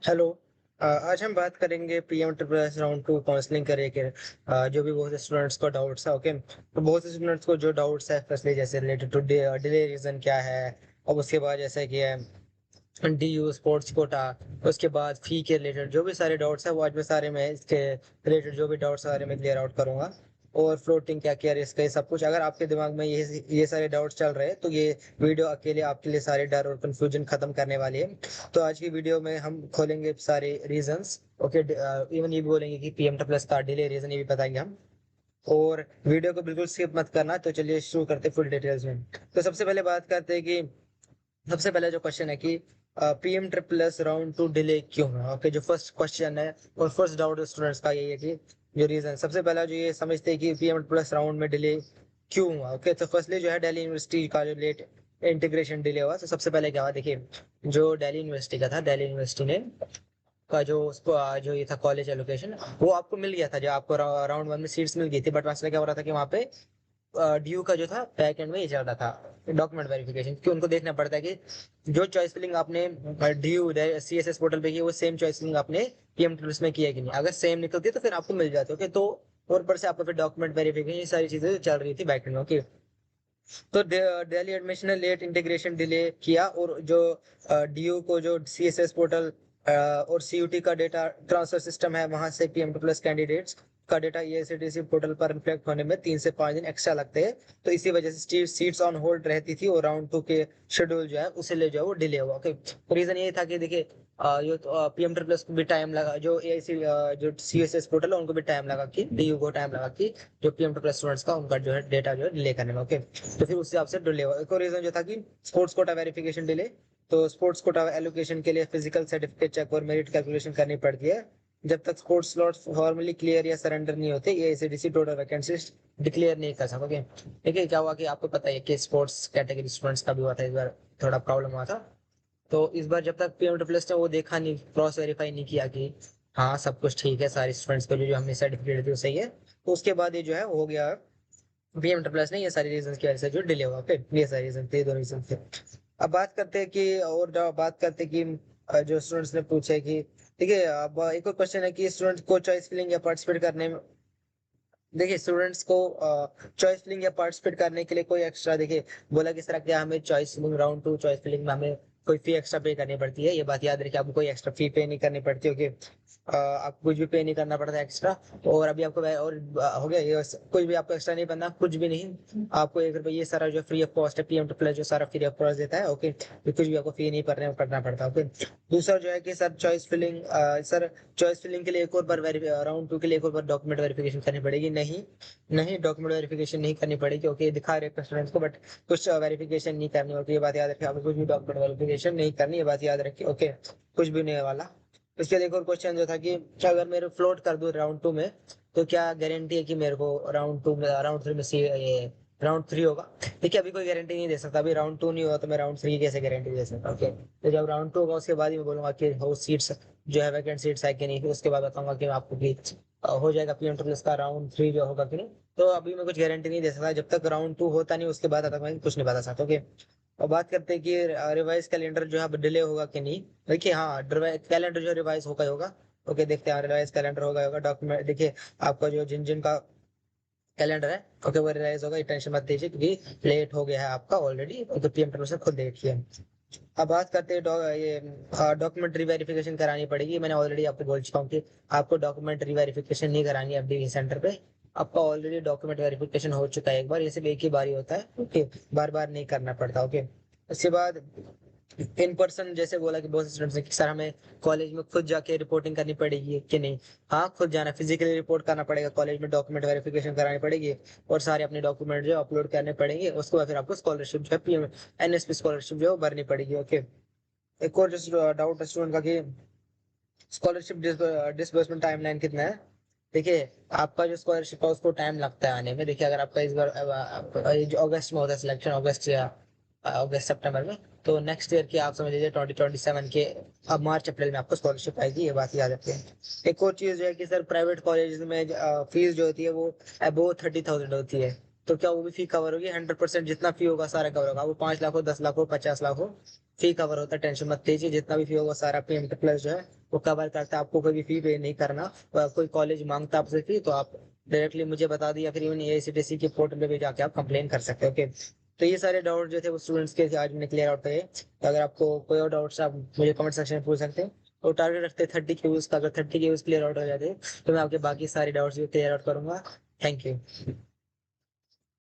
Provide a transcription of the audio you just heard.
Hello. आज हम बात करेंगे PM triple S round to counselling करे के जो भी बहुत से स्टूडेंट्स को डाउट्स है। ओके, तो बहुत से स्टूडेंट्स को जो डाउट्स है फर्स्टली जैसे रिलेटेड टू डिले रीजन क्या है, और उसके बाद जैसे कि है डी यू स्पोर्ट्स कोटा, उसके बाद फी के रिलेटेड जो भी सारे डाउट्स है वो आज मैं सारे मैं इसके रिलेटेड जो भी डाउट्स सारे मैं क्लियर आउट करूंगा। और फ्लोटिंग क्या क्या रिस्क है सब कुछ, अगर आपके दिमाग में ये सारे डाउट्स चल रहे हैं तो ये वीडियो अकेले आपके लिए सारे डर और कंफ्यूजन खत्म करने वाली है। तो आज की वीडियो में हम खोलेंगे सारे रीजंस। ओके, इवन ये भी बोलेंगे कि पीएम प्लस का डिले रीजन ये भी बताएंगे हम। और वीडियो को बिल्कुल स्किप मत करना। तो चलिए शुरू करते फुल डिटेल्स में। तो सबसे पहले बात करते हैं कि सबसे पहले जो क्वेश्चन है कि PM triple plus round to delay क्यों है। ओके, जो फर्स्ट क्वेश्चन है और फर्स्ट डाउट स्टूडेंट्स का यही है कि जो रीजन सबसे पहला जो ये समझते हैं कि पीएम प्लस राउंड में डिले क्यों हुआ। ओके, तो फर्स्टली जो है दिल्ली यूनिवर्सिटी का जो लेट इंटीग्रेशन डिले हुआ। तो सबसे पहले क्या हुआ देखिए, जो दिल्ली यूनिवर्सिटी का था, दिल्ली यूनिवर्सिटी ने का जो उसको जो ये था कॉलेज एलोकेशन, वो आपको मिल गया था, जो आपको राउंड वन में सीट्स मिल गई थी। बट मसला क्या हो रहा था कि वहाँ पे ड्यू का जो था बैक एंड में ये चल रहा था डॉक्यूमेंट वेरिफिकेशन, क्योंकि उनको देखना पड़ता है कि जो चॉइस फिलिंग आपने ड्यू सीएसएस पोर्टल पे की वो सेम चॉइस फिलिंग आपने पीएम टूल्स में की है कि नहीं। अगर सेम निकलती है तो फिर आपको मिल जाती है। ओके, तो और ऊपर से आपको फिर डॉक्यूमेंट वेरिफिकेशन ये सारी चीजें चल रही थी बैक एंड में। ओके, तो दिल्ली एडमिशन ने लेट इंटीग्रेशन डिले किया, और जो डीयू को जो सीएसएस पोर्टल और सीयूटी का डेटा ट्रांसफर सिस्टम है वहां से पीएम टू प्लस कैंडिडेट्स का डेटा एआईसीटीसी पोर्टल पर रिफ्लेक्ट होने में 3 से 5 दिन एक्स्ट्रा लगते हैं। तो इसी वजह से सीट्स ऑन होल्ड रहती थी और राउंड टू के शेड्यूल जो है उसे ले जाओ वो डिले हुआ। ओके, तो रीजन ये था कि देखिए ये तो पीएम टू प्लस को भी टाइम लगा, जो एआईसी जो सीएसएस पोर्टल है उनको भी टाइम लगा, कि डीयू को टाइम लगा कि जो पीएम टू प्लस स्टूडेंट्स का उनका जो है डेटा जो है डिले करने में। ओके, तो फिर उस हिसाब से डिले हुआ। एक और रीजन जो था कि स्पोर्ट्स कोटा वेरिफिकेशन डिले। तो स्पोर्ट्स कोटा एलोकेशन के लिए फिजिकल सर्टिफिकेट चेक और मेरिट कैलकुलेशन करनी पड़ती है। जब तक स्पोर्ट्स स्लॉट फॉर्मली क्लियर या सरेंडर नहीं होते एआईसीटीसी टोटल वैकेंसी डिक्लेयर नहीं कर सकोगे। देखिए क्या हुआ कि आपको पता है कि स्पोर्ट्स कैटेगरी स्टूडेंट्स का भी हुआ था इस बार, थोड़ा प्रॉब्लम हुआ था। तो इस बार जब तक पीएम प्लस ने वो देखा नहीं, क्रॉस वेरीफाई नहीं किया कि हाँ सब कुछ ठीक है, सारे स्टूडेंट्स को जो हमने सर्टिफिकेट दी वो सही है, तो उसके बाद ये जो है हो गया पीएम प्लस ने ये सारे रीजन की वजह से जो डिले हुआ। फिर ये सारे रीजन थे, दो रीजन थे। अब बात करते हैं कि और जब बात करते हैं कि जो स्टूडेंट्स ने पूछा है कि देखिए अब एक और क्वेश्चन है कि स्टूडेंट को चॉइस फिलिंग या पार्टिसिपेट करने में, देखिए स्टूडेंट्स को चॉइस फिलिंग या पार्टिसिपेट करने के लिए कोई एक्स्ट्रा, देखिए बोला किस तरह क्या हमें choice filling round two choice filling में हमें कोई फी एक्स्ट्रा पे करनी पड़ती है। ये बात याद रखिए, आपको कोई एक्स्ट्रा फी पे नहीं करनी पड़ती। ओके, आपको कुछ भी पे नहीं करना पड़ता एक्स्ट्रा। और अभी आपको और हो गया ये, कुछ भी आपको एक्स्ट्रा नहीं बनना, कुछ भी नहीं। आपको 1 रुपये ये सारा जो फ्री ऑफ कॉस्ट है पीएम टू प्लस जो सारा फ्री ऑफ कॉस्ट देता है। ओके, तो कुछ भी आपको फी नहीं करना पड़ता। ओके, दूसरा जो है कि सर चॉइस फिलिंग के लिए एक और बार राउंड टू के लिए एक और बार डॉक्यूमेंट वेरिफिकेशन करनी पड़ेगी। नहीं, नहीं डॉक्यूमेंट वेरिफिकेशन नहीं करनी पड़ेगी। ओके, दिखा रहे हैं स्टूडेंट्स को, बट कुछ वेरिफिकेशन नहीं करनी होती, ये बात याद रखिए। आपको कुछ भी डॉक्यूमेंट वेरिफिकेशन नहीं करनी, ये बात याद रखिए। ओके, कुछ भी नहीं वाला। इसके बाद एक और क्वेश्चन जो था कि अगर मेरे फ्लोट कर दूं राउंड टू में, तो क्या गारंटी है कि मेरे को राउंड टू में राउंड थ्री में सी ये राउंड थ्री होगा। देखिए अभी कोई गारंटी नहीं दे सकता, अभी राउंड टू नहीं हुआ तो मैं राउंड थ्री कैसे गारंटी दे सकता। ओके, तो जब राउंड टू होगा उसके बाद ही मैं बोलूंगा कि हो सीट्स जो है वैकेंट सीट्स है कि नहीं, फिर उसके बाद बताऊंगा कि आपको भी हो जाएगा पीएम प्लस का राउंड थ्री जो होगा कि नहीं। तो अभी मैं कुछ गारंटी नहीं दे सकता, जब तक राउंड टू होता नहीं उसके बाद तक मैं कुछ नहीं बता सकता। ओके, और बात करते हैं कि रिवाइज कैलेंडर जो है अब डिले होगा कि नहीं। देखिए हाँ, कैलेंडर जो रिवाइज होगा ही होगा। ओके, देखते हैं रिवाइज कैलेंडर होगा डॉक्यूमेंट। देखिए आपका जो जिन जिन का कैलेंडर है, ओके वो रिवाइज होगा, ये टेंशन मत लीजिए क्योंकि लेट हो गया है आपका ऑलरेडी, तो पीएम से खुद देखिए। अब बात करते हैं ये डॉक्यूमेंट्री वेरिफिकेशन करानी पड़ेगी। मैंने ऑलरेडी आपको बोल चुका हूँ कि आपको डॉक्यूमेंट्री वेरिफिकेशन नहीं करानी है एफडीवी सेंटर पे। आपका ऑलरेडी डॉक्यूमेंट वेरिफिकेशन हो चुका है एक बार, ये सिर्फ एक ही बार ही होता है। ओके, बार बार नहीं करना पड़ता। ओके, उसके बाद इन पर्सन जैसे बोला कि बहुत स्टूडेंट्स ने कि सर हमें कॉलेज में खुद जाके रिपोर्टिंग करनी पड़ेगी कि नहीं। हाँ, खुद जाना, फिजिकली रिपोर्ट करना पड़ेगा कॉलेज में, डॉक्यूमेंट वेरिफिकेशन करानी पड़ेगी और सारे अपने डॉक्यूमेंट जो अपलोड करने पड़ेंगे। उसके बाद फिर आपको स्कॉलरशिप जो है पीएम एनएसपी स्कॉलरशिप जो है वो भरनी पड़ेगी। ओके, एक और जो डाउट है स्टूडेंट का कि स्कॉलरशिप डिसबर्समेंट टाइमलाइन कितना है। देखिए आपका जो स्कॉलरशिप है उसको टाइम लगता है आने में। देखिए अगर आपका इस बार अगस्त में होता है सिलेक्शन, अगस्त या अगस्त सितंबर में, तो नेक्स्ट ईयर की आप समझ लीजिए 2027 के अब मार्च अप्रैल में आपको स्कॉलरशिप आएगी, ये बात याद रखिए। एक और चीज जो है कि सर प्राइवेट कॉलेज में फीस जो होती है वो अबो 30,000 होती है। तो क्या वो भी फी कवर होगी? 100% जितना फी होगा सारा कवर होगा, वो 5 लाख हो, 10 लाख हो, 50 लाख हो, फी कवर होता है। टेंशन मत लीजिए, जितना भी फी होगा सारा पीएम प्लस जो है वो कवर करता है, आपको कोई भी फी पे नहीं करना। कोई कॉलेज मांगता है आपसे फी तो आप डायरेक्टली मुझे बता दिया, फिर इवन एआईसीटीसी के पोर्टल पे जाके आप कंप्लेन कर सकते हो। ओके, तो ये सारे डाउट जो थे वो स्टूडेंट्स के थे, आज मैंने क्लियर आउट करे। तो अगर आपको कोई और डाउट्स आप मुझे कमेंट सेक्शन में पूछ सकते हैं। और टारगेट रखते हैं 30 क्यूज का, अगर 30 क्यूज क्लियर आउट हो जाते तो मैं आपके बाकी सारे डाउट्स भी क्लियर आउट करूंगा। Thank you.